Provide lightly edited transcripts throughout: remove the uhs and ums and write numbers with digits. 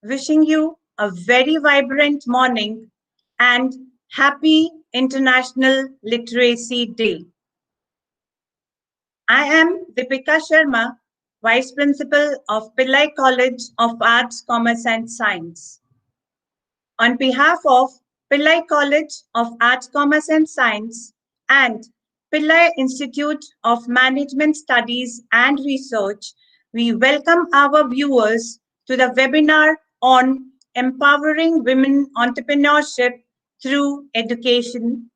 wishing you a very vibrant morning and happy International Literacy Day. I am Deepika Sharma, Vice Principal of Pillai College of Arts, Commerce and Science. On behalf of Pillai College of Arts, Commerce and Science and Pillai Institute of Management Studies and Research, we welcome our viewers to the webinar on empowering women entrepreneurship through education,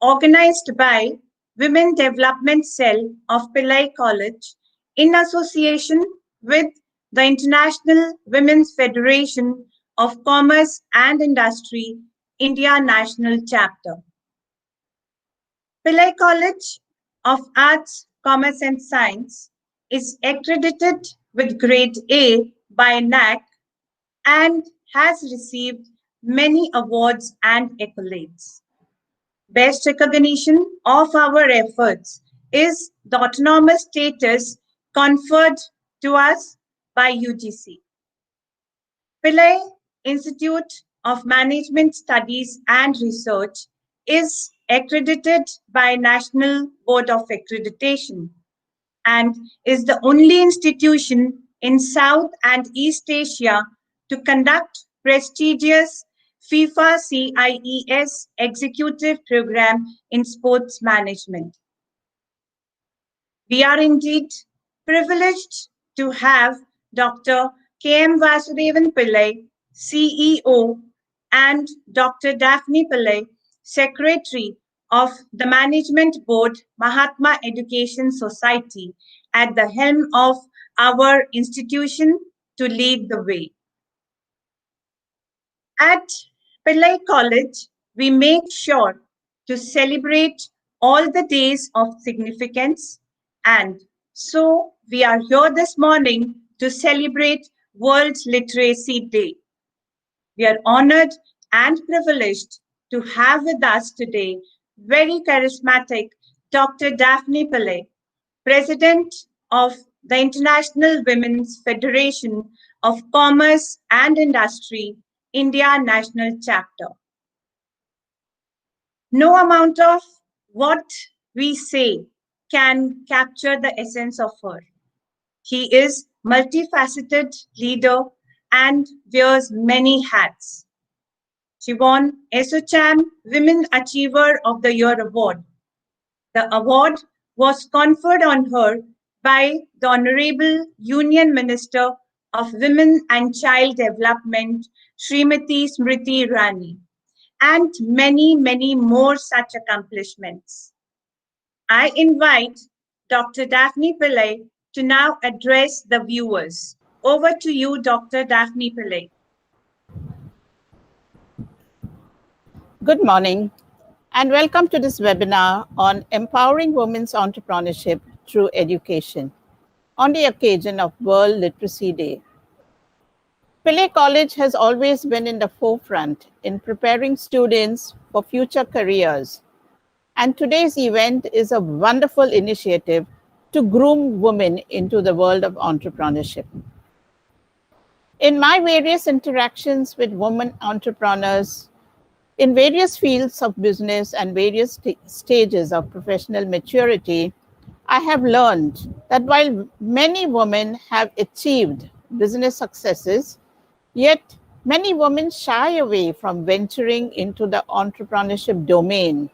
organized by Women Development Cell of Pillai College in association with the International Women's Federation of Commerce and Industry, India National Chapter. Pillai College of Arts, Commerce and Science is accredited with Grade A by NAC and has received many awards and accolades. Best recognition of our efforts is the autonomous status conferred to us by UGC. Pillai Institute of Management Studies and Research is accredited by National Board of Accreditation and is the only institution in South and East Asia to conduct prestigious FIFA CIES executive program in sports management. We are indeed privileged to have Dr. K.M. Vasudevan Pillai, CEO, and Dr. Daphne Pillai, Secretary of the Management Board, Mahatma Education Society, at the helm of our institution to lead the way. At Pillai College, we make sure to celebrate all the days of significance, and so we are here this morning to celebrate World Literacy Day. We are honored and privileged to have with us today very charismatic Dr. Daphne Pillai, President of the International Women's Federation of Commerce and Industry, India National Chapter. No amount of what we say can capture the essence of her. He is multifaceted leader and wears many hats. She won ASSOCHAM Women Achiever of the Year Award. The award was conferred on her by the Honorable Union Minister of Women and Child Development, Srimati Smriti Irani, and many more such accomplishments. I invite Dr. Daphne Pillai to now address the viewers. Over to you, Dr. Daphne Pillai. Good morning and welcome to this webinar on empowering women's entrepreneurship through education on the occasion of World Literacy Day. Pillai College has always been in the forefront in preparing students for future careers, and today's event is a wonderful initiative to groom women into the world of entrepreneurship. In my various interactions with women entrepreneurs in various fields of business and various stages of professional maturity, I have learned that while many women have achieved business successes, yet many women shy away from venturing into the entrepreneurship domain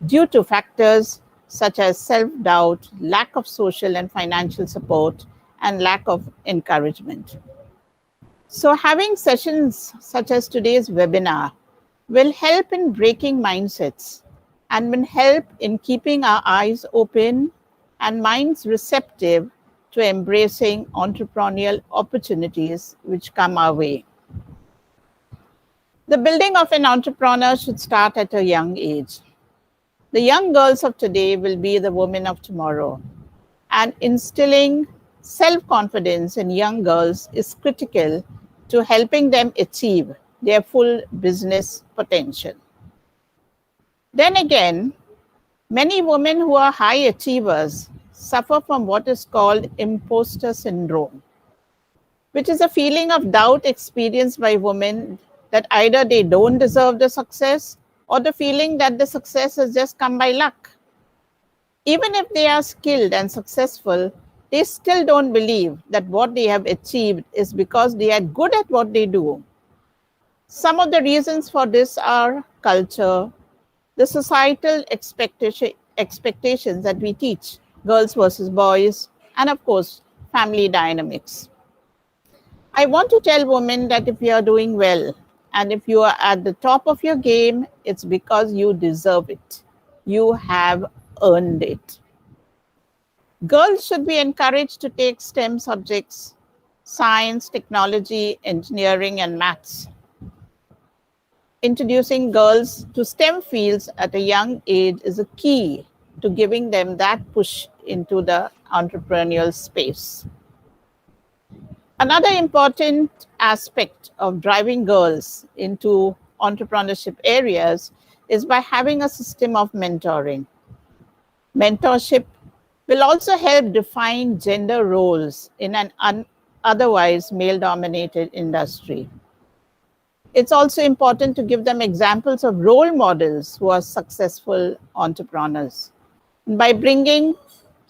due to factors such as self-doubt, lack of social and financial support, and lack of encouragement. So having sessions such as today's webinar will help in breaking mindsets and will help in keeping our eyes open and minds receptive to embracing entrepreneurial opportunities which come our way. The building of an entrepreneur should start at a young age. The young girls of today will be the women of tomorrow, and instilling self-confidence in young girls is critical to helping them achieve their full business potential. Then again, many women who are high achievers suffer from what is called imposter syndrome. which is a feeling of doubt experienced by women that either they don't deserve the success or the feeling that the success has just come by luck. Even if they are skilled and successful, they still don't believe that what they have achieved is because they are good at what they do. Some of the reasons for this are culture, the societal expectations that we teach, girls versus boys, and of course, family dynamics. I want to tell women that if you are doing well and if you are at the top of your game, it's because you deserve it. You have earned it. Girls should be encouraged to take STEM subjects, science, technology, engineering, and maths. Introducing girls to STEM fields at a young age is a key to giving them that push into the entrepreneurial space. Another important aspect of driving girls into entrepreneurship areas is by having a system of mentoring. Mentorship will also help define gender roles in an otherwise male dominated industry. It's also important to give them examples of role models who are successful entrepreneurs. By bringing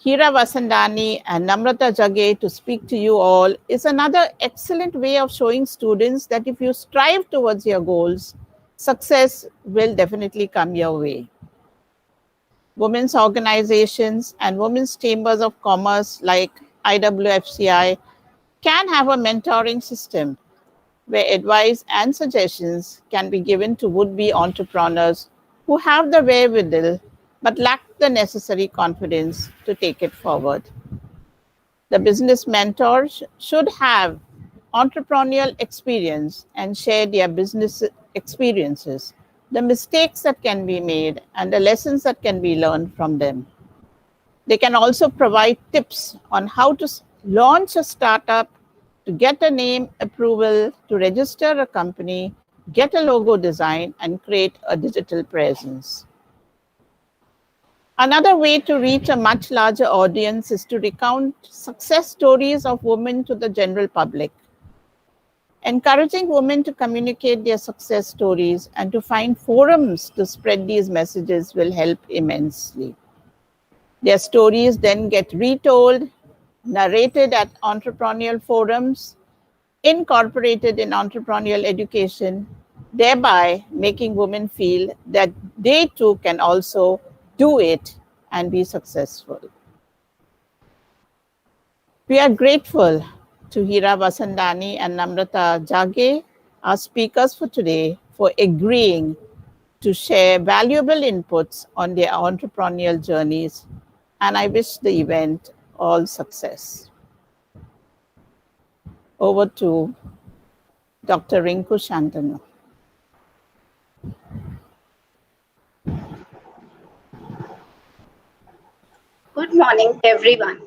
Hira Vasandani and Namrata Jage to speak to you all is another excellent way of showing students that if you strive towards your goals, success will definitely come your way. Women's organizations and women's chambers of commerce like IWFCI can have a mentoring system where advice and suggestions can be given to would-be entrepreneurs who have the wherewithal but lack the necessary confidence to take it forward. The business mentors should have entrepreneurial experience and share their business experiences, the mistakes that can be made, and the lessons that can be learned from them. They can also provide tips on how to launch a startup, to get a name approval, to register a company, get a logo design, and create a digital presence. Another way to reach a much larger audience is to recount success stories of women to the general public. Encouraging women to communicate their success stories and to find forums to spread these messages will help immensely. Their stories then get retold, narrated at entrepreneurial forums, incorporated in entrepreneurial education, thereby making women feel that they too can also do it and be successful. We are grateful to Hira Vasandani and Namrata Jage, our speakers for today, for agreeing to share valuable inputs on their entrepreneurial journeys, and I wish the event all success. Over to Dr. Rinku Shantanu. Good morning, everyone.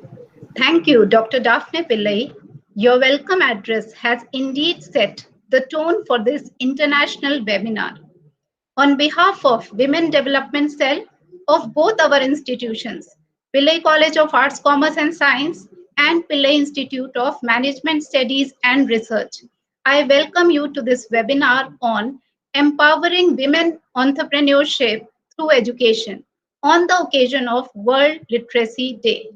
Thank you, Dr. Daphne Pillai. Your welcome address has indeed set the tone for this international webinar. On behalf of Women Development Cell of both our institutions, Pillai College of Arts, Commerce and Science and Pillai Institute of Management Studies and Research, I welcome you to this webinar on empowering women entrepreneurship through education on the occasion of World Literacy Day.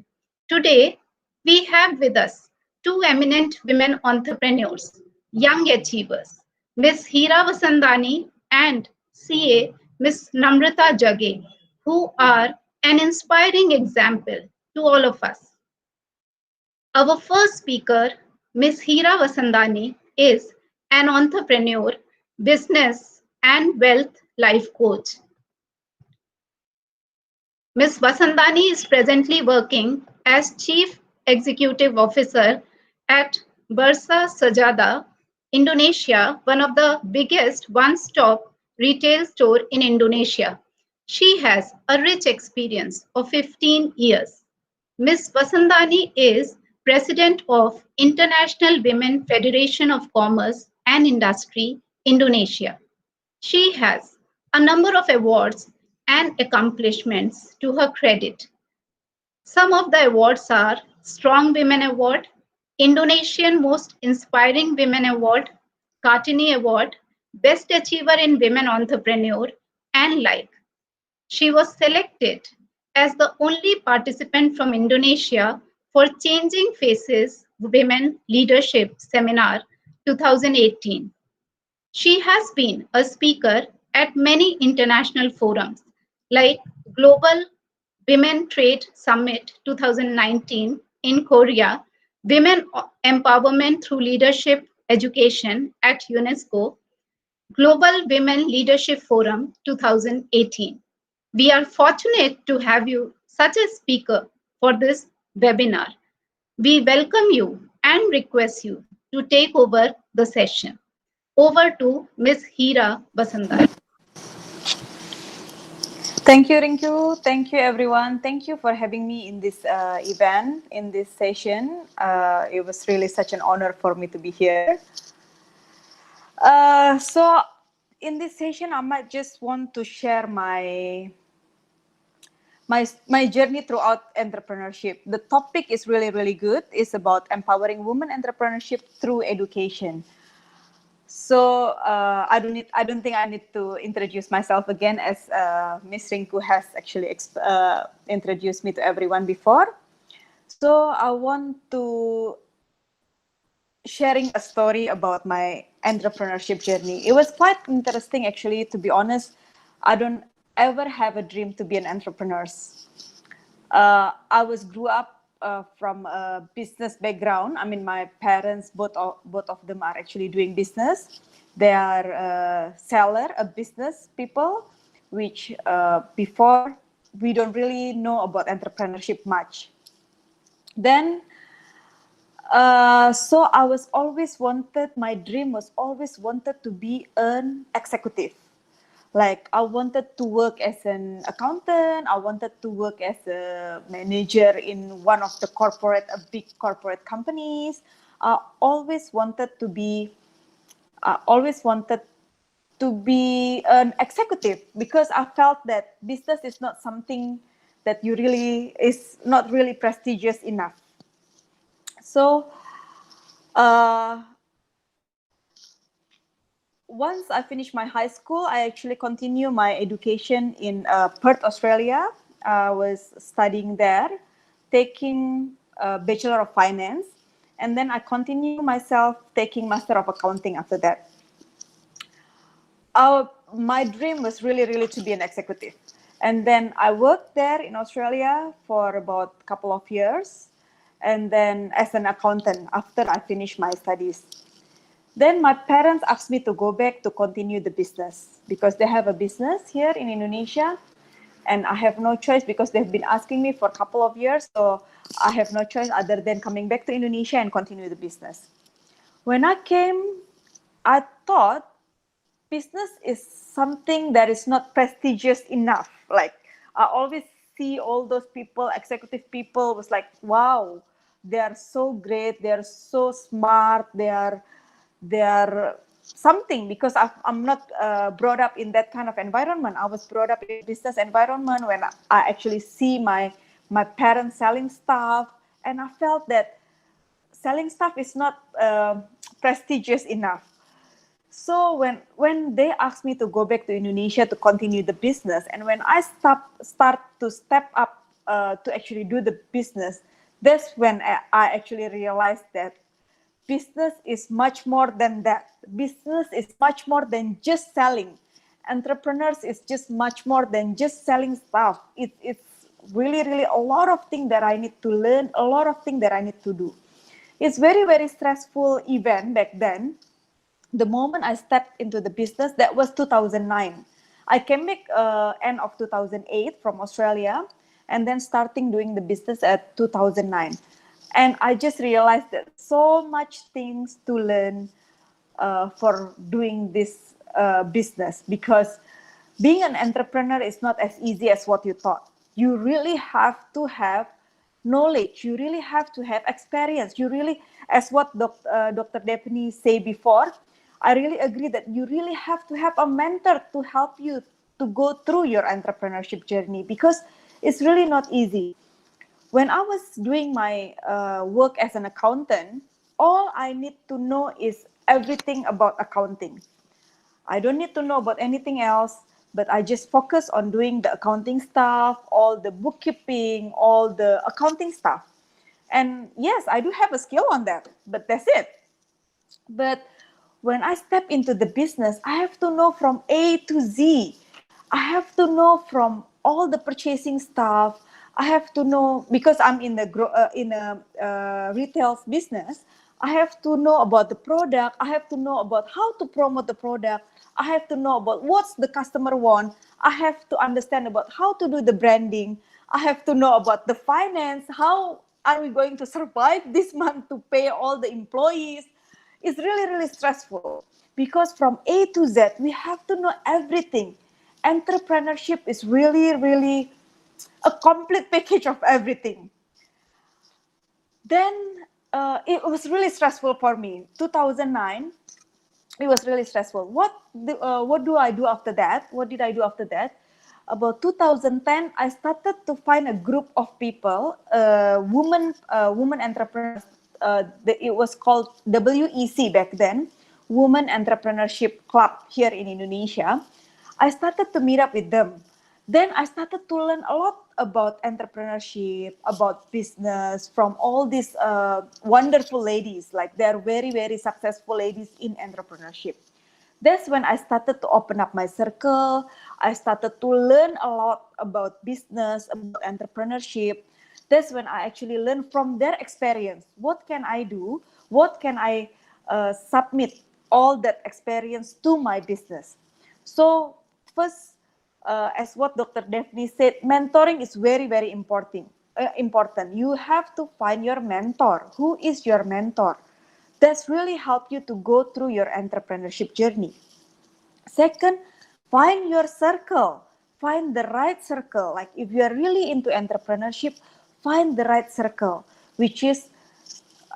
Today, we have with us two eminent women entrepreneurs, young achievers, Ms. Hira Vasandani and CA Ms. Namrata Jage, who are an inspiring example to all of us. Our first speaker, Ms. Hira Vasandani, is an entrepreneur, business, and wealth life coach. Ms. Vasandani is presently working as Chief Executive Officer at Bursa Sajada, Indonesia, one of the biggest one-stop retail store in Indonesia. She has a rich experience of 15 years. Ms. Vasandani is President of International Women Federation of Commerce and Industry, Indonesia. She has a number of awards and accomplishments to her credit. Some of the awards are Strong Women Award, Indonesian Most Inspiring Women Award, Kartini Award, Best Achiever in Women Entrepreneur, and like. She was selected as the only participant from Indonesia for Changing Faces Women Leadership Seminar 2018. She has been a speaker at many international forums like Global Women Trade Summit 2019 in Korea, Women Empowerment Through Leadership Education at UNESCO, Global Women Leadership Forum 2018. We are fortunate to have you such a speaker for this webinar. We welcome you and request you to take over the session. Over to Ms. Hira Basandar. Thank you, Rinku. Thank you, everyone. Thank you for having me in this event, in this session. It was really such an honor for me to be here. So, in this session, I might just want to share my journey throughout entrepreneurship. The topic is really good. It's about empowering women entrepreneurship through education. So I don't think I need to introduce myself again, as Ms. Rinku has actually introduced me to everyone before. So I want to sharing a story about my entrepreneurship journey. It was quite interesting, actually. To be honest, I don't ever have a dream to be an entrepreneur. I grew up from a business background. I mean, my parents, both of them are actually doing business. They are seller, a business people, which before we don't really know about entrepreneurship much. Then, so I was always wanted. My dream was always wanted to be an executive. Like, I wanted to work as an accountant. I wanted to work as a manager in one of the big corporate companies. I always wanted to be an executive, because I felt that business is not something that is not really prestigious enough. So, once I finished my high school, I actually continue my education in Perth, Australia. I was studying there, taking a Bachelor of Finance, and then I continue myself taking Master of Accounting after that. My dream was really to be an executive. And then I worked there in Australia for about a couple of years, and then as an accountant after I finished my studies. Then my parents asked me to go back to continue the business, because they have a business here in Indonesia, and I have no choice, because they've been asking me for a couple of years. So I have no choice other than coming back to Indonesia and continue the business. When I came, I thought business is something that is not prestigious enough. Like, I always see all those people, executive people, was like, wow, they are so great, they are so smart, they are something, because I'm not brought up in that kind of environment. I was brought up in a business environment when I actually see my parents selling stuff, and I felt that selling stuff is not prestigious enough. So when they asked me to go back to Indonesia to continue the business, and when I start to step up to actually do the business, that's when I actually realized that business is much more than that. Business is much more than just selling. Entrepreneurs is just much more than just selling stuff. It's really a lot of things that I need to learn, a lot of things that I need to do. It's very stressful event back then. The moment I stepped into the business, that was 2009. I came back end of 2008 from Australia, and then starting doing the business at 2009. And I just realized that so much things to learn for doing this business, because being an entrepreneur is not as easy as what you thought. You really have to have knowledge. You really have to have experience. You really, as what Dr. Depni said before, I really agree that you really have to have a mentor to help you to go through your entrepreneurship journey, because it's really not easy. When I was doing my work as an accountant, all I need to know is everything about accounting. I don't need to know about anything else, but I just focus on doing the accounting stuff, all the bookkeeping, all the accounting stuff. And yes, I do have a skill on that, but that's it. But when I step into the business, I have to know from A to Z. I have to know from all the purchasing stuff. I have to know because I'm in a retail business. I have to know about the product. I have to know about how to promote the product. I have to know about what's the customer want. I have to understand about how to do the branding. I have to know about the finance. How are we going to survive this month to pay all the employees? It's really, really stressful because from A to Z, we have to know everything. Entrepreneurship is really, really a complete package of everything. Then it was really stressful for me. 2009, it was really stressful. What do I do after that? What did I do after that? About 2010, I started to find a group of people, women entrepreneurs. It was called WEC back then, Women Entrepreneurship Club here in Indonesia. I started to meet up with them. Then I started to learn a lot about entrepreneurship, about business from all these wonderful ladies. Like they're very, very successful ladies in entrepreneurship. That's when I started to open up my circle. I started to learn a lot about business, about entrepreneurship. That's when I actually learned from their experience. What can I do? What can I submit all that experience to my business? So first, as what Dr. Daphne said, mentoring is very, very important. Important. You have to find your mentor. Who is your mentor? That's really help you to go through your entrepreneurship journey. Second, find your circle. Find the right circle. Like if you are really into entrepreneurship, find the right circle, which is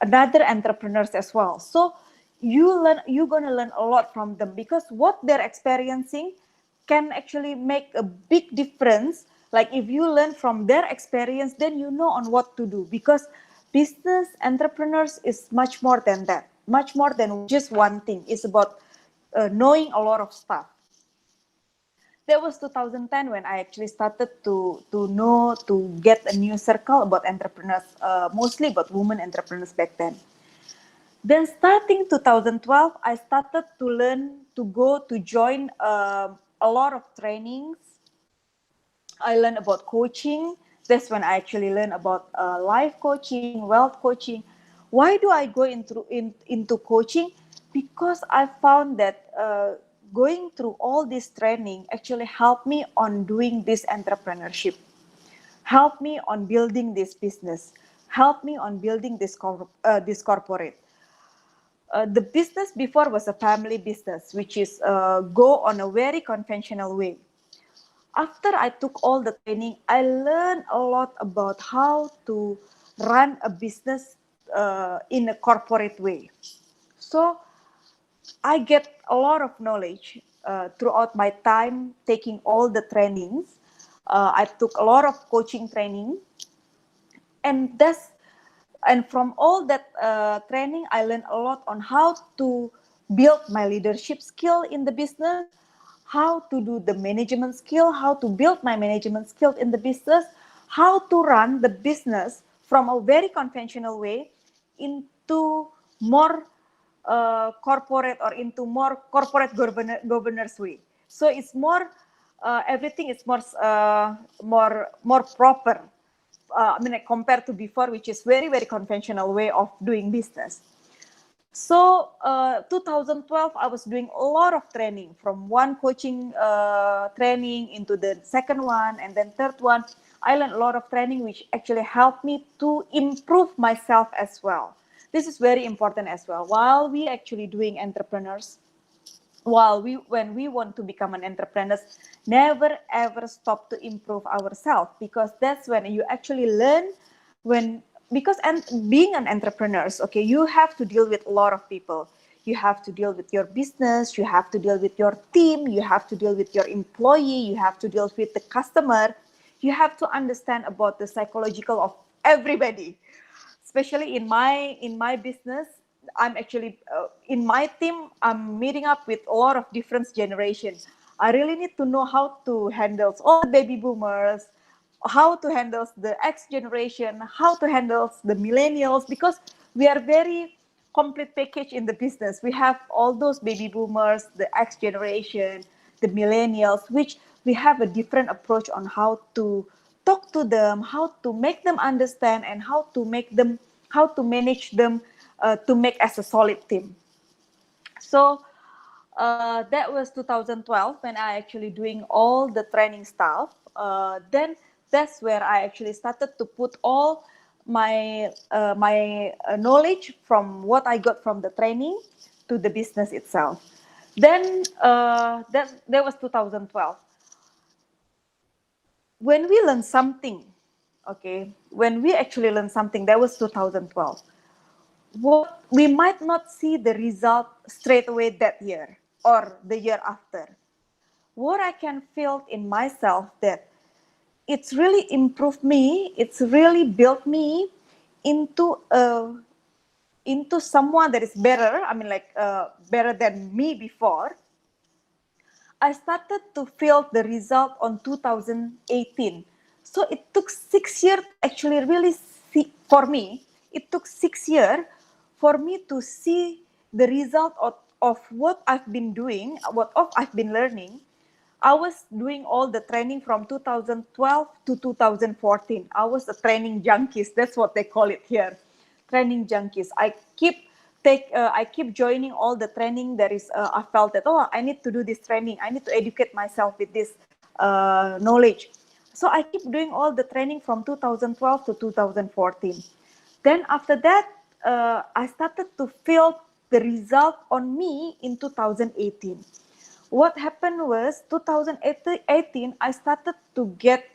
another entrepreneurs as well. So you're gonna learn a lot from them because what they're experiencing can actually make a big difference. Like if you learn from their experience, then you know on what to do because business entrepreneurs is much more than that, much more than just one thing. It's about knowing a lot of stuff. That was 2010 when I actually started to get a new circle about entrepreneurs, mostly about women entrepreneurs back then. Then starting 2012, I started to learn to go to join a lot of trainings. I learned about coaching. That's when I actually learned about life coaching, wealth coaching. Why do I go into coaching? Because I found that going through all this training actually helped me on doing this entrepreneurship, helped me on building this business, helped me on building this corporate. The business before was a family business, which is go on a very conventional way. After I took all the training, I learned a lot about how to run a business in a corporate way. So I get a lot of knowledge throughout my time taking all the trainings. I took a lot of coaching training, and from all that training, I learned a lot on how to build my leadership skill in the business, how to do the management skill, how to build my management skill in the business, how to run the business from a very conventional way into more corporate or into more corporate governance way. So it's more everything is more proper. Compared to before, which is very, very conventional way of doing business. So 2012, I was doing a lot of training from one coaching training into the second one and then third one. I learned a lot of training, which actually helped me to improve myself as well. This is very important as well. While we actually doing entrepreneurs, when we want to become an entrepreneur, never ever stop to improve ourselves, because that's when you actually learn. Being an entrepreneur, okay, you have to deal with a lot of people. You have to deal with your business, you have to deal with your team, you have to deal with your employee, you have to deal with the customer, you have to understand about the psychological of everybody, especially in my business. I'm actually in my team, I'm meeting up with a lot of different generations. I really need to know how to handle all the baby boomers, how to handle the X generation, how to handle the millennials, because we are very complete package in the business. We have all those baby boomers, the X generation, the millennials, which we have a different approach on how to talk to them, how to make them understand, and how to manage them to make as a solid team. So that was 2012 when I actually doing all the training stuff. Then that's where I actually started to put all my knowledge from what I got from the training to the business itself. Then that was 2012. When we learn something, okay, when we actually learn something, that was 2012. What we might not see the result straight away that year or the year after. What I can feel in myself that it's really improved me, it's really built me into someone that is better. I mean, like better than me before. I started to feel the result on 2018. So it took 6 years to actually really see, for me, it took 6 years for me to see the result of what I've been doing, I've been learning. I was doing all the training from 2012 to 2014. I was a training junkies. That's what they call it here, training junkies. I keep joining all the training. There is I felt that I need to do this training. I need to educate myself with this knowledge. So I keep doing all the training from 2012 to 2014. Then after that, I started to feel the result on me in 2018. What happened was 2018, I started to get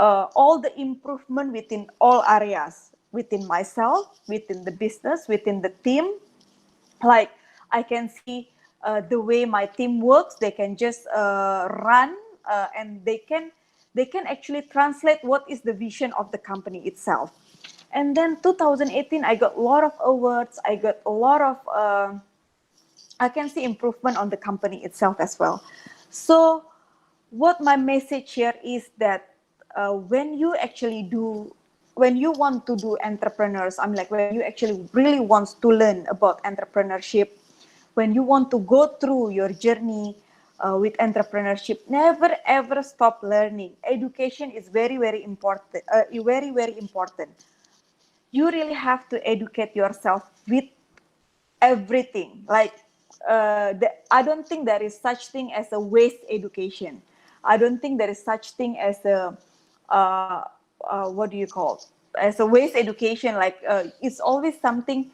all the improvement within all areas, within myself, within the business, within the team. Like I can see the way my team works. They can just run and they can actually translate what is the vision of the company itself. And then 2018, I got a lot of awards. I got a lot of I can see improvement on the company itself as well. So what my message here is that when you want to do entrepreneurs, I'm like, when you actually really want to learn about entrepreneurship, when you want to go through your journey with entrepreneurship, never ever stop learning. Education is very, very important. Very, very important. You really have to educate yourself with everything. Like I don't think there is such thing as a waste education. I don't think there is such thing as a what do you call, as a waste education. Like it's always something.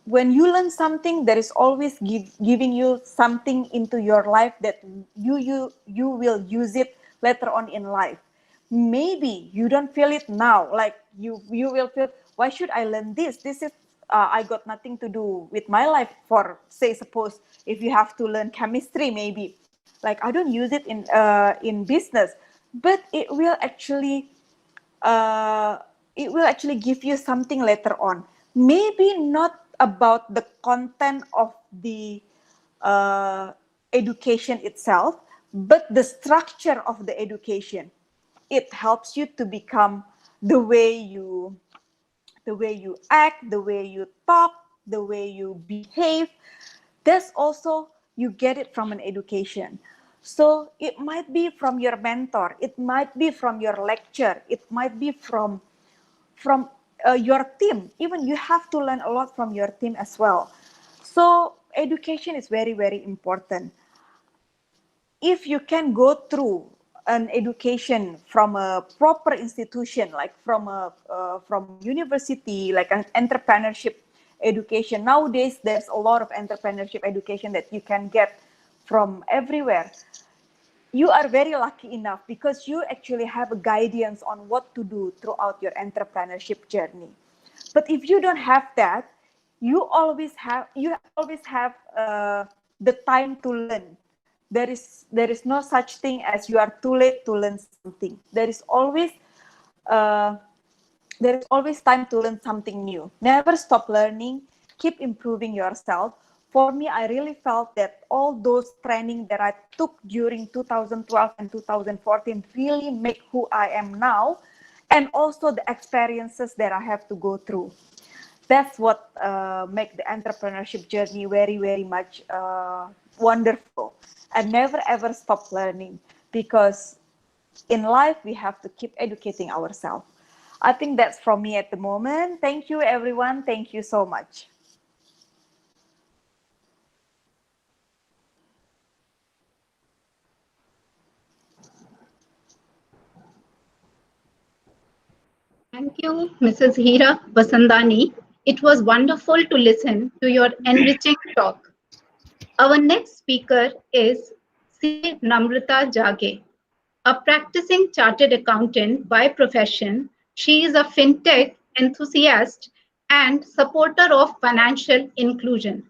When you learn something, there is always giving you something into your life that you will use it later on in life. Maybe you don't feel it now, like you will feel, why should I learn this? This is I got nothing to do with my life. For say, suppose if you have to learn chemistry, maybe like I don't use it in business, but it will actually give you something later on. Maybe not about the content of the education itself, but the structure of the education. It helps you to become the way you act, the way you talk, the way you behave. That's also, you get it from an education. So it might be from your mentor, it might be from your lecture, it might be from your team. Even you have to learn a lot from your team as well. So education is very, very important. If you can go through an education from a proper institution, like from university, like an entrepreneurship education. Nowadays, there's a lot of entrepreneurship education that you can get from everywhere. You are very lucky enough because you actually have a guidance on what to do throughout your entrepreneurship journey. But if you don't have that, you always have the time to learn. There is no such thing as you are too late to learn something. There is always there is always time to learn something new. Never stop learning, keep improving yourself. For me, I really felt that all those training that I took during 2012 and 2014 really make who I am now, and also the experiences that I have to go through. That's what make the entrepreneurship journey very, very much wonderful. And never ever stop learning, because in life we have to keep educating ourselves. I think that's from me at the moment. Thank you, everyone. Thank you so much. Thank you, Mrs. Hira Vasandani. It was wonderful to listen to your enriching talk. Our next speaker is C. Namrata Jage. A practicing chartered accountant by profession, she is a fintech enthusiast and supporter of financial inclusion.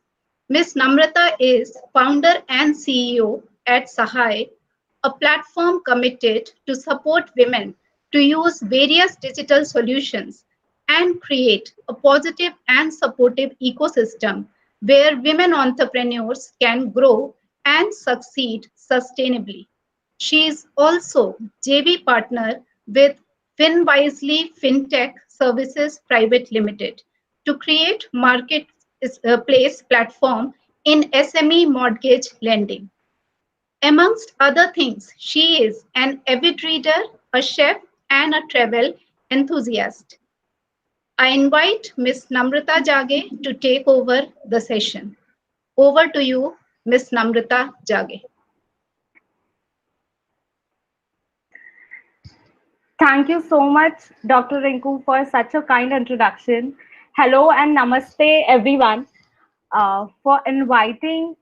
Ms. Namrata is founder and CEO at Sahai, a platform committed to support women to use various digital solutions and create a positive and supportive ecosystem where women entrepreneurs can grow and succeed sustainably. She is also JV partner with FinWisely Fintech Services Private Limited to create marketplace platform in SME mortgage lending. Amongst other things, she is an avid reader, a chef, and a travel enthusiast. I invite Ms. Namrata Jage to take over the session. Over to you, Ms. Namrata Jage. Thank you so much, Dr. Rinku, for such a kind introduction. Hello and namaste, everyone. For inviting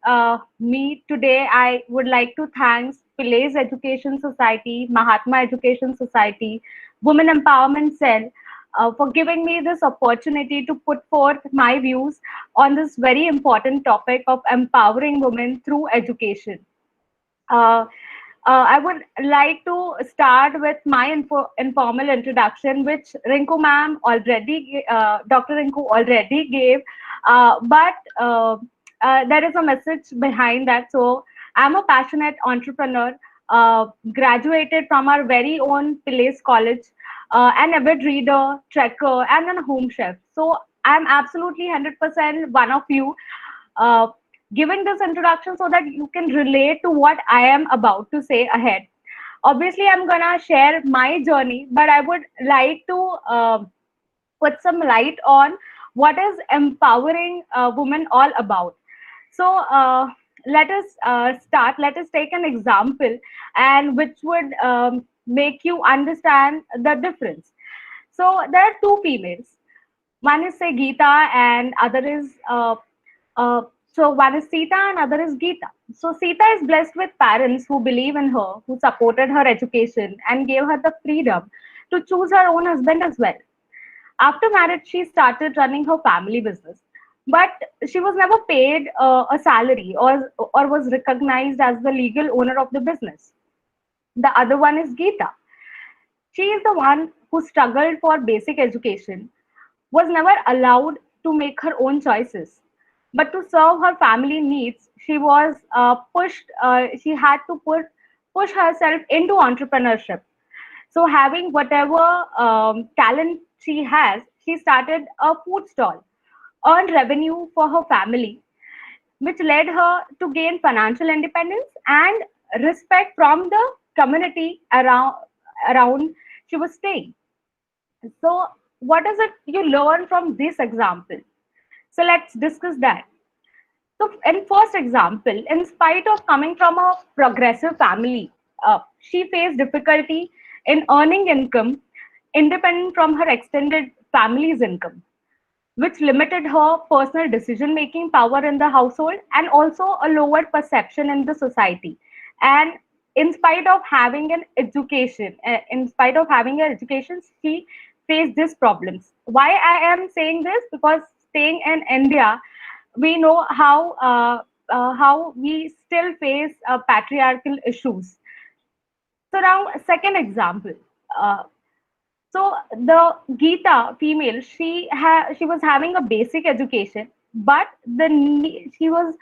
me today, I would like to thank Pillai's Education Society, Mahatma Education Society, Women Empowerment Cell, for giving me this opportunity to put forth my views on this very important topic of empowering women through education. Uh, I would like to start with my informal introduction, which Dr. Rinku already gave, but there is a message behind that. So I'm a passionate entrepreneur, graduated from our very own Pillai's College, an avid reader, trekker, and a home chef. So I'm absolutely 100% one of you. Uh, Giving this introduction so that you can relate to what I am about to say ahead. Obviously, I'm gonna share my journey, but I would like to put some light on what is empowering women all about. So let us start. Let us take an example, and which would make you understand the difference. So there are two females. One is say Geeta, and other is uh, so one is Sita and other is Geeta. So Sita is blessed with parents who believe in her, who supported her education and gave her the freedom to choose her own husband as well. After marriage, she started running her family business, but she was never paid a salary or was recognized as the legal owner of the business. The other one is Geeta. She is the one who struggled for basic education, was never allowed to make her own choices. But to serve her family needs, she was she had to push herself into entrepreneurship. So, having whatever talent she has, she started a food stall, earned revenue for her family, which led her to gain financial independence and respect from the community around she was staying. So, what is it you learn from this example? So, let's discuss that. So, in first example, in spite of coming from a progressive family, she faced difficulty in earning income independent from her extended family's income, which limited her personal decision-making power in the household and also a lower perception in the society. And in spite of having an education, she faced these problems. Why I am saying this? Because staying in India, we know how we still face patriarchal issues. So now, second example. Uh, So the Gita female, she was having a basic education, but she was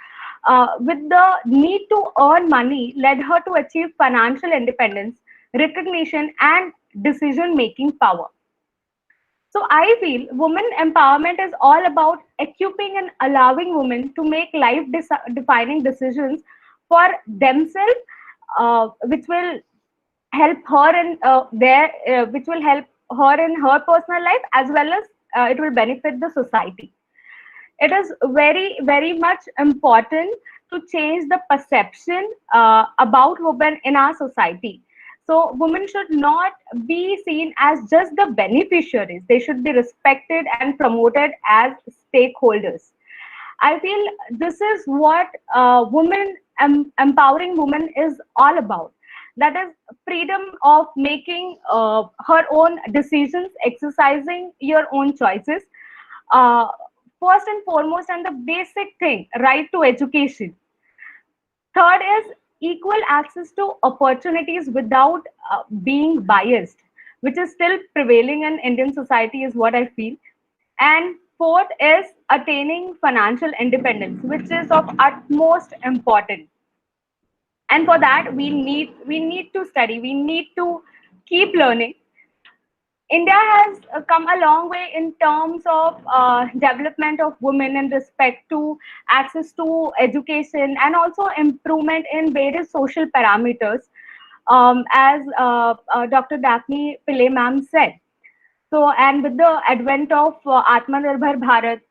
with the need to earn money led her to achieve financial independence, recognition, and decision making power. So I feel women empowerment is all about equipping and allowing women to make life defining decisions for themselves, which will help her in which will help her in her personal life, as well as it will benefit the society. It is very much important to change the perception about women in our society. So women should not be seen as just the beneficiaries. They should be respected and promoted as stakeholders. I feel this is what empowering women is all about. That is freedom of making her own decisions, exercising your own choices. Uh, First and foremost, and the basic thing, right to education. Third is equal access to opportunities without being biased, which is still prevailing in Indian society, is what I feel. And fourth is attaining financial independence, which is of utmost importance. And for that, we need to study, we need to keep learning. India has come a long way in terms of development of women in respect to access to education and also improvement in various social parameters, as Dr. Daphne Pillai ma'am said. So, and with the advent of Atmanirbhar Bharat,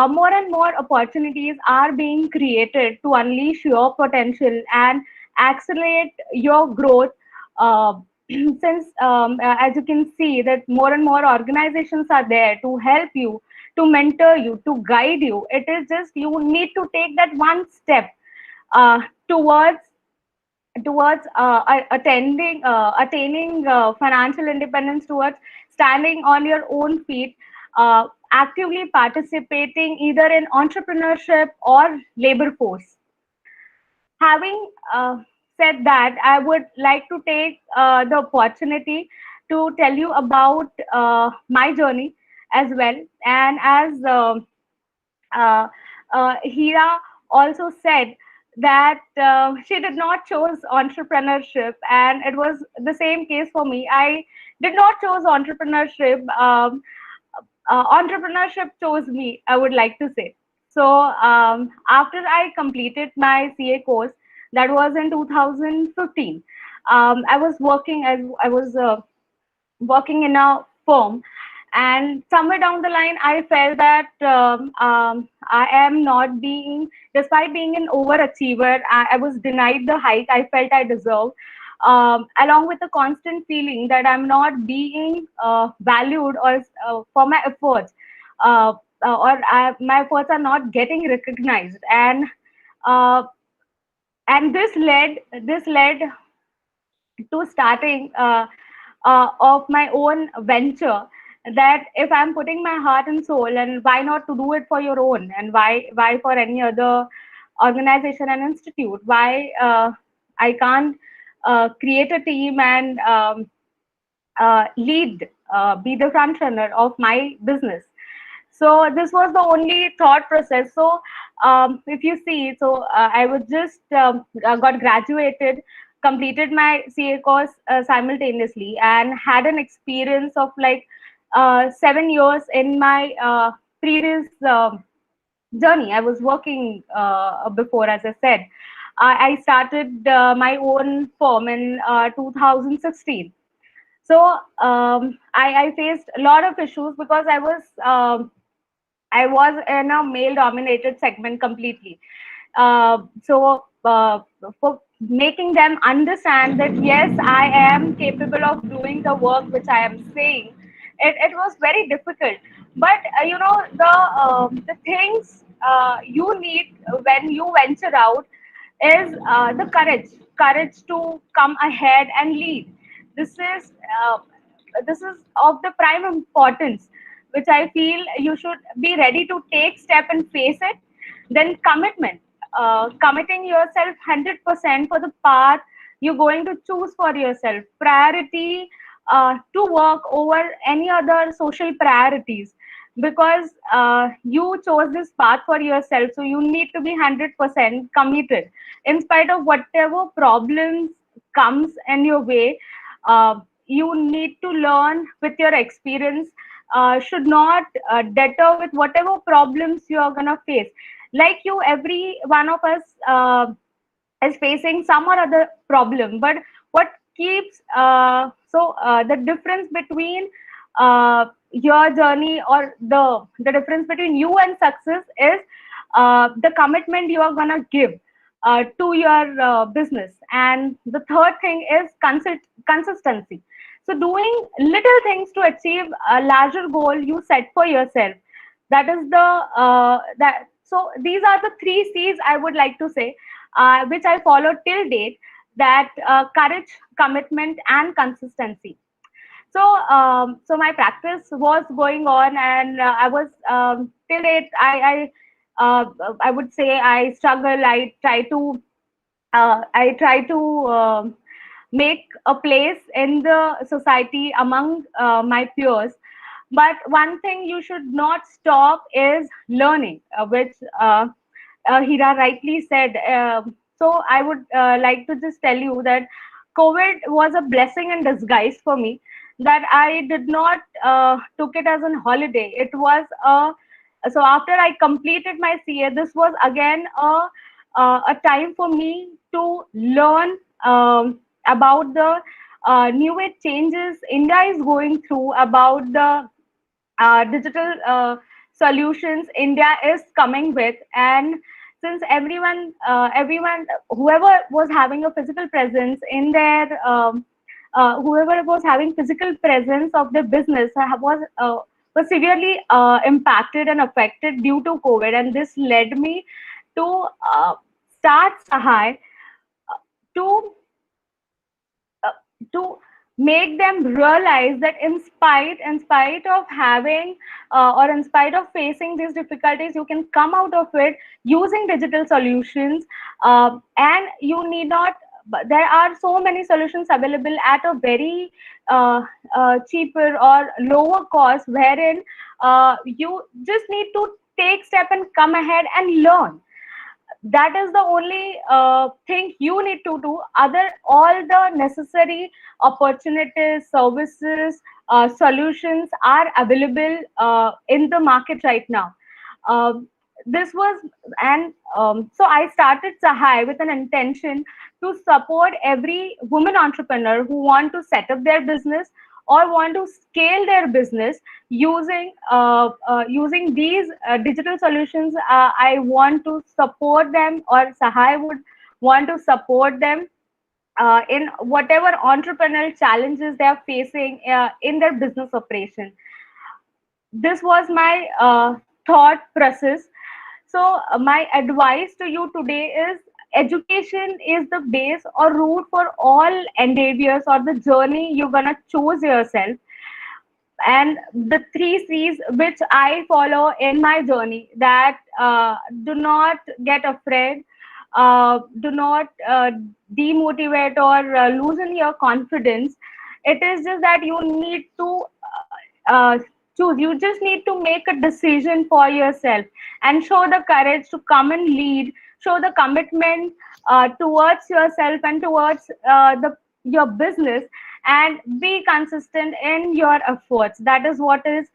more and more opportunities are being created to unleash your potential and accelerate your growth. Since, as you can see, that more and more organizations are there to help you, to mentor you, to guide you. It is just you need to take that one step uh, towards attaining financial independence, towards standing on your own feet, actively participating either in entrepreneurship or labor force. Having said that, I would like to take the opportunity to tell you about my journey as well. And as uh, Hira also said that she did not choose entrepreneurship, and it was the same case for me. I did not choose entrepreneurship. Entrepreneurship chose me, I would like to say. So after I completed my CA course, that was in 2015. I was working as I was working in a firm, and somewhere down the line I felt that I am not being, despite being an overachiever, I was denied the hike I felt I deserved, along with the constant feeling that I'm not being valued or for my efforts, my efforts are not getting recognized. Uh, and this led to starting of my own venture, that if I'm putting my heart and soul, and why not to do it for your own, and why for any other organization and institute, why I can't create a team and lead, be the front runner of my business. So this was the only thought process. So if you see, so I was just got graduated, completed my CA course simultaneously, and had an experience of like 7 years in my previous journey. I was working before, as I said. I started my own firm in 2016. So I faced a lot of issues because I was in a male-dominated segment completely. So for making them understand that yes, I am capable of doing the work which I am saying, it was very difficult. But the things you need when you venture out is the courage to come ahead and lead. This is this is of the prime importance, which I feel you should be ready to take step and face it. Then commitment, committing yourself 100% for the path you're going to choose for yourself. Priority to work over any other social priorities, because you chose this path for yourself. So you need to be 100% committed in spite of whatever problems comes in your way. You need to learn with your experience. Should not deter with whatever problems you are gonna face. Like you, every one of us is facing some or other problem, but what keeps the difference between your journey, or the difference between you and success, is the commitment you are gonna give to your business. And the third thing is consistency. So doing little things to achieve a larger goal you set for yourself. That is the that so these are the three C's I would like to say, which I followed till date. That courage, commitment, and consistency. So so my practice was going on, and I was till date, I would say I struggle. I try to make a place in the society among my peers. But one thing you should not stop is learning, which Hira rightly said. So I would like to just tell you that COVID was a blessing in disguise for me. That I did not took it as a holiday. It was a so after I completed my CA, this was again a time for me to learn about the new age changes India is going through, about the digital solutions India is coming with. And since everyone, whoever was having a physical presence in their, whoever was having physical presence of their business was severely impacted and affected due to COVID, and this led me to start Sahai to uh, to make them realize that in spite of having or in spite of facing these difficulties, you can come out of it using digital solutions. And you need not, but there are so many solutions available at a very cheaper or lower cost, wherein you just need to take step and come ahead and learn. That is the only thing you need to do. Other, all the necessary opportunities, services, solutions are available in the market right now. um, this was and So I started Sahai with an intention to support every woman entrepreneur who want to set up their business or want to scale their business using these digital solutions. I want to support them, or Sahai would want to support them in whatever entrepreneurial challenges they are facing in their business operation. This was my thought process. So my advice to you today is, education is the base or root for all endeavors or the journey you're gonna choose yourself. And the three C's which I follow in my journey, that do not get afraid, do not demotivate or loosen your confidence. It is just that you need to choose. You just need to make a decision for yourself and show the courage to come and lead, show the commitment towards yourself and towards your business, and be consistent in your efforts. That is what is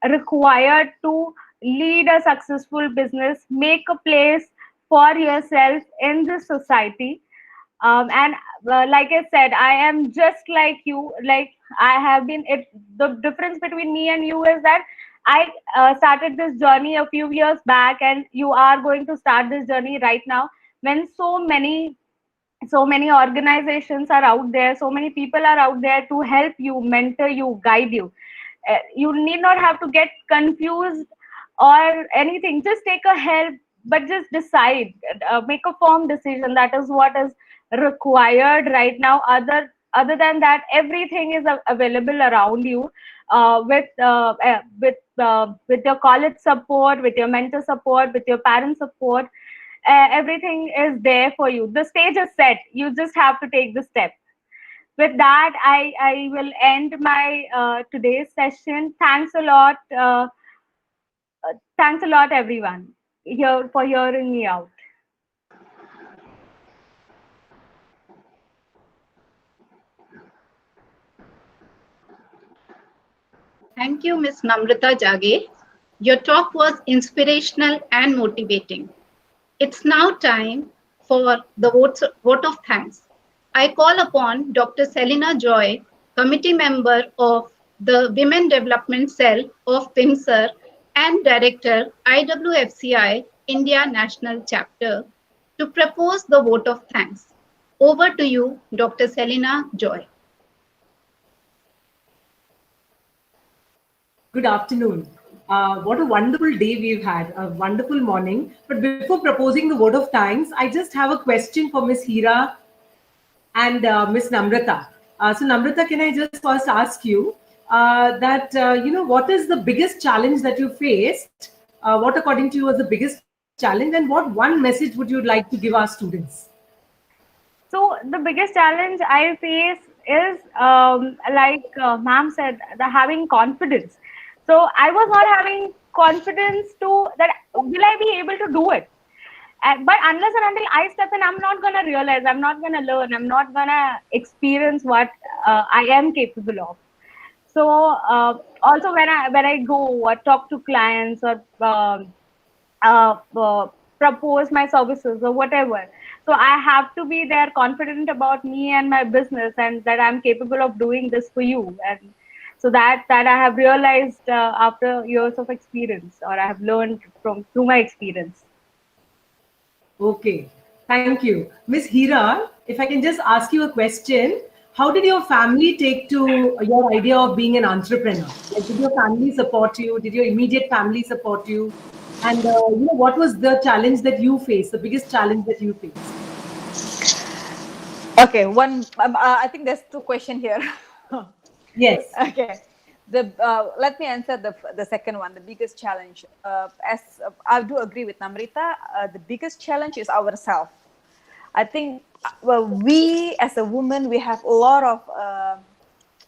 required to lead a successful business, make a place for yourself in this society. And like I said, I am just like you. Like I have been. The difference between me and you is that I started this journey a few years back, and you are going to start this journey right now, when so many organizations are out there, so many people are out there to help you, mentor you, guide you. You need not have to get confused or anything. Just take a help, but just decide, make a firm decision. That is what is required right now. Other than that, everything is available around you, with your college support, with your mentor support, with your parent support. Everything is there for you. The stage is set. You just have to take the step. with that, I will end my today's session. Thanks a lot, everyone, here for hearing me out. Thank you, Ms. Namrata Jage. Your talk was inspirational and motivating. It's now time for the vote of thanks. I call upon Dr. Selina Joy, committee member of the Women Development Cell of PIMSR and Director IWFCI India National Chapter, to propose the vote of thanks. Over to you, Dr. Selina Joy. Good afternoon. What a wonderful day we've had, a wonderful morning. But before proposing the vote of thanks, I just have a question for Miss Hira and Miss Namrata. So Namrata, can I just first ask you what is the biggest challenge that you faced? What according to you was the biggest challenge, and what one message would you like to give our students? So the biggest challenge I face is, like ma'am said, the having confidence. So I was not having confidence to that. Will I be able to do it? But unless and until I step in, I'm not gonna realize. I'm not gonna learn. I'm not gonna experience what I am capable of. So also when I go or talk to clients or propose my services or whatever, so I have to be there confident about me and my business, and that I'm capable of doing this for you. And so that I have realized after years of experience, or I have learned from through my experience. Okay, thank you. Miss Hira, if I can just ask you a question, how did your family take to your idea of being an entrepreneur? Like, did your family support you? Did your immediate family support you? And what was the challenge that you faced, the biggest challenge that you faced? Okay, I think there's two questions here. Yes. Okay. Let me answer the second one, the biggest challenge. As I do agree with Namrita, the biggest challenge is ourselves. I think we as a woman, we have a lot of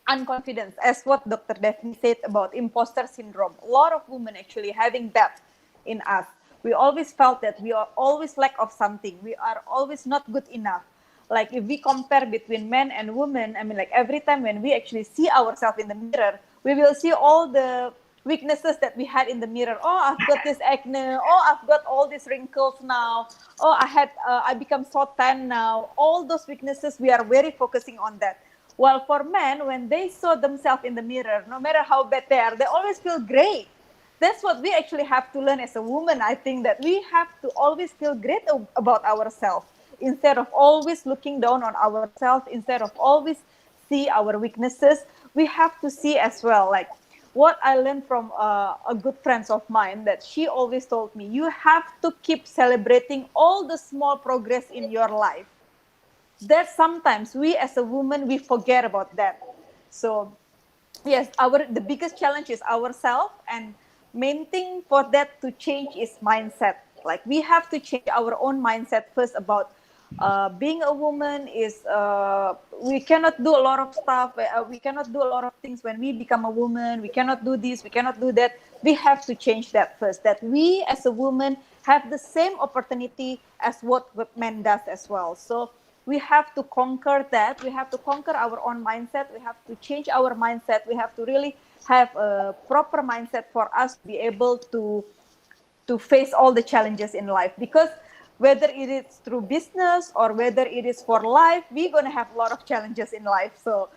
unconfidence, as what Dr. Daphne said about imposter syndrome. A lot of women actually having that in us. We always felt that we are always lack of something. We are always not good enough. Like if we compare between men and women, I mean, like every time when we actually see ourselves in the mirror, we will see all the weaknesses that we had in the mirror. Oh, I've got this acne. Oh, I've got all these wrinkles now. Oh, I become so tan now. All those weaknesses, we are very focusing on that. While for men, when they saw themselves in the mirror, no matter how bad they are, they always feel great. That's what we actually have to learn as a woman. I think that we have to always feel great about ourselves, instead of always looking down on ourselves, instead of always see our weaknesses. We have to see as well, like what I learned from a good friend of mine, that she always told me, you have to keep celebrating all the small progress in your life. That sometimes we as a woman, we forget about that. So yes, the biggest challenge is ourselves, and main thing for that to change is mindset. Like we have to change our own mindset first about being a woman is we cannot do a lot of stuff. We cannot do a lot of things when we become a woman. We cannot do this. We cannot do that. We have to change that first. That we as a woman have the same opportunity as what men does as well. So we have to conquer that. We have to conquer our own mindset. We have to change our mindset. We have to really have a proper mindset for us to be able to face all the challenges in life. Because whether it is through business or whether it is for life, we're going to have a lot of challenges in life. So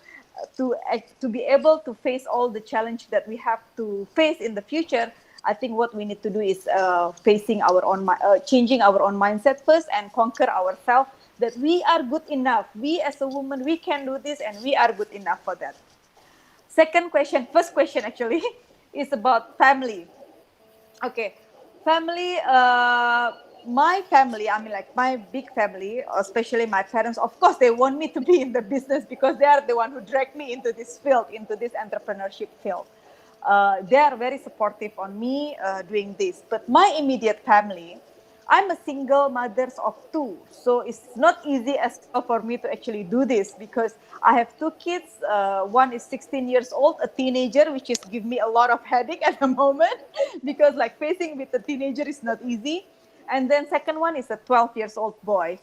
to be able to face all the challenge that we have to face in the future, I think what we need to do is facing our own, changing our own mindset first, and conquer ourselves that we are good enough. We as a woman, we can do this, and we are good enough for that. First question actually is about family. Okay, family. My family, I mean, like my big family, especially my parents, of course, they want me to be in the business because they are the one who dragged me into this field, into this entrepreneurship field. They are very supportive on me doing this. But my immediate family, I'm a single mother of two, so it's not easy as well for me to actually do this because I have two kids. One is 16 years old, a teenager, which is give me a lot of headache at the moment because like facing with a teenager is not easy. And then second one is a 12 years old boy.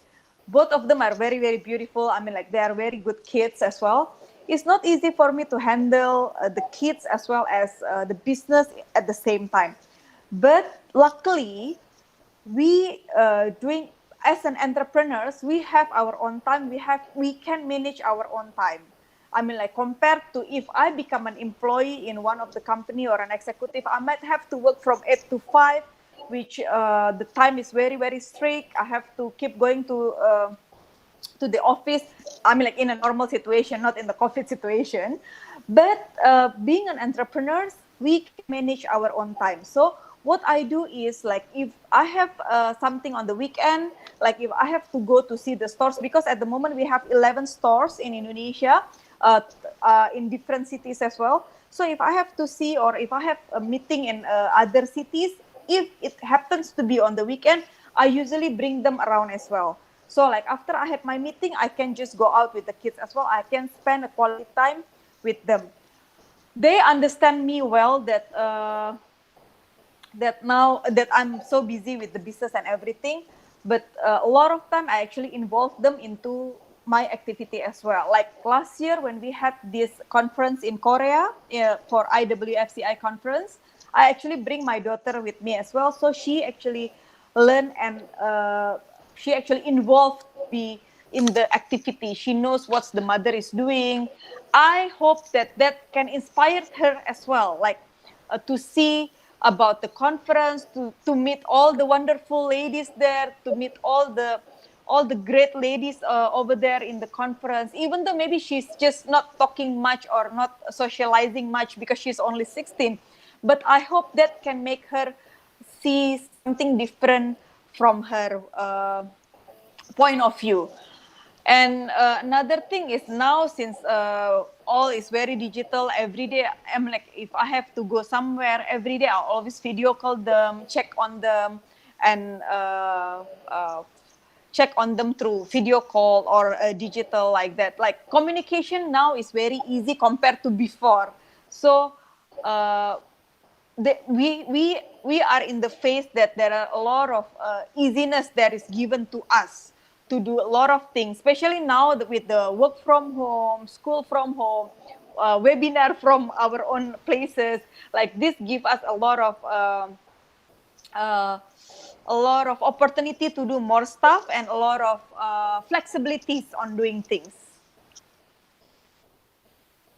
Both of them are very, very beautiful. I mean, like they are very good kids as well. It's not easy for me to handle the kids as well as the business at the same time. But luckily, we doing as an entrepreneurs, we have our own time. We can manage our own time. I mean, like compared to if I become an employee in one of the company or an executive, I might have to work from 8 to 5, which the time is very, very strict. I have to keep going to the office. I mean, like in a normal situation, not in the COVID situation. But being an entrepreneur, we can manage our own time. So what I do is like if I have something on the weekend, like if I have to go to see the stores, because at the moment we have 11 stores in Indonesia, in different cities as well. So if I have to see or if I have a meeting in other cities, if it happens to be on the weekend, I usually bring them around as well. So like after I have my meeting, I can just go out with the kids as well. I can spend a quality time with them. They understand me well that that now that I'm so busy with the business and everything, but a lot of time I actually involve them into my activity as well. Like last year when we had this conference in Korea for IWFCI conference, I actually bring my daughter with me as well. So she actually learned and she actually involved me in the activity. She knows what the mother is doing. I hope that that can inspire her as well, like to see about the conference, to meet all the wonderful ladies there, to meet all the great ladies over there in the conference, even though maybe she's just not talking much or not socializing much because she's only 16. But I hope that can make her see something different from her point of view. And another thing is now, since all is very digital, every day I'm like, if I have to go somewhere, every day I'll always video call them, check on them, and check on them through video call or digital like that. Like communication now is very easy compared to before. So we are in the phase that there are a lot of easiness that is given to us to do a lot of things, especially now with the work from home, school from home, webinar from our own places. Like this give us a lot of opportunity to do more stuff and a lot of flexibilities on doing things.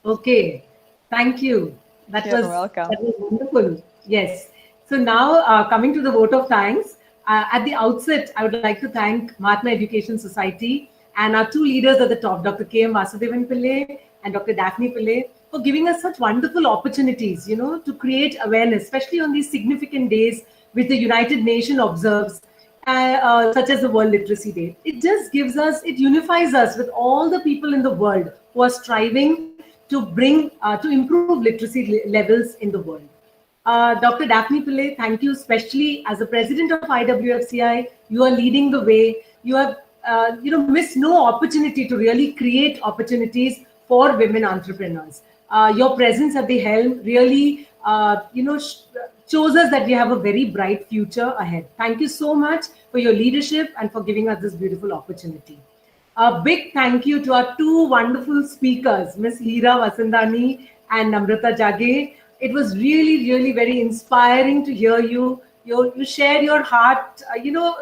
Okay, thank you. You're welcome. That was wonderful. Yes. So now coming to the vote of thanks. At the outset, I would like to thank Mahatma Education Society and our two leaders at the top, Dr. K.M. Vasudevan Pillai and Dr. Daphne Pillai, for giving us such wonderful opportunities, to create awareness, especially on these significant days which the United Nations observes, such as the World Literacy Day. It just gives us, it unifies us with all the people in the world who are striving to improve literacy levels in the world. Dr. Daphne Pillai, thank you, especially as the president of IWFCI. You are leading the way. You have, missed no opportunity to really create opportunities for women entrepreneurs. Your presence at the helm really, shows us that we have a very bright future ahead. Thank you so much for your leadership and for giving us this beautiful opportunity. A big thank you to our two wonderful speakers, Ms. Hira Vasandani and Namrata Jage. It was really, really very inspiring to hear you. You shared your heart,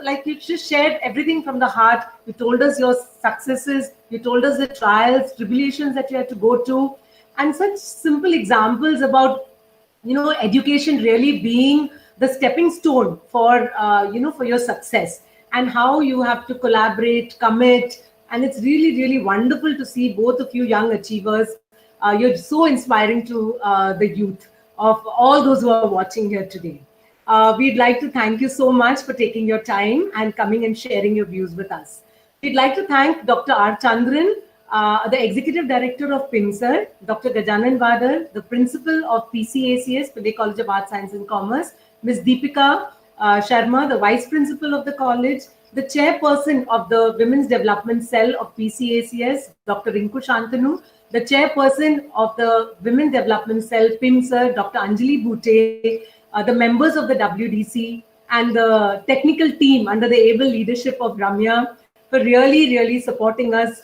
like you just shared everything from the heart. You told us your successes. You told us the trials, tribulations that you had to go to, and such simple examples about, education really being the stepping stone for, for your success, and how you have to collaborate, commit. And it's really, really wonderful to see both of you young achievers. You're so inspiring to the youth of all those who are watching here today. We'd like to thank you so much for taking your time and coming and sharing your views with us. We'd like to thank Dr. R. Chandran, the Executive Director of PIMSR, Dr. Gajanan Vadar, the Principal of PCACS, Pillai College of Arts, Science and Commerce, Ms. Deepika Sharma, the Vice Principal of the college, the Chairperson of the Women's Development Cell of PCACS, Dr. Rinku Shantanu, the Chairperson of the Women's Development Cell, PIMSR, Dr. Anjali Bhute, the members of the WDC, and the technical team under the able leadership of Ramya for really supporting us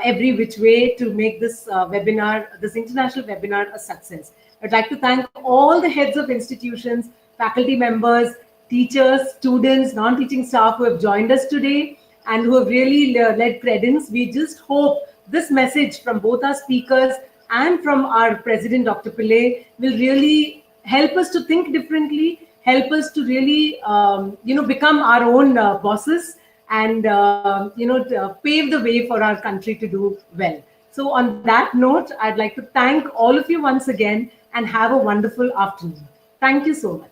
every which way to make this webinar, this international webinar, a success. I'd like to thank all the heads of institutions, faculty members, teachers, students, non-teaching staff who have joined us today and who have really led credence. We just hope this message from both our speakers and from our president, Dr. Pillai, will really help us to think differently, help us to really, become our own bosses and, pave the way for our country to do well. So on that note, I'd like to thank all of you once again and have a wonderful afternoon. Thank you so much.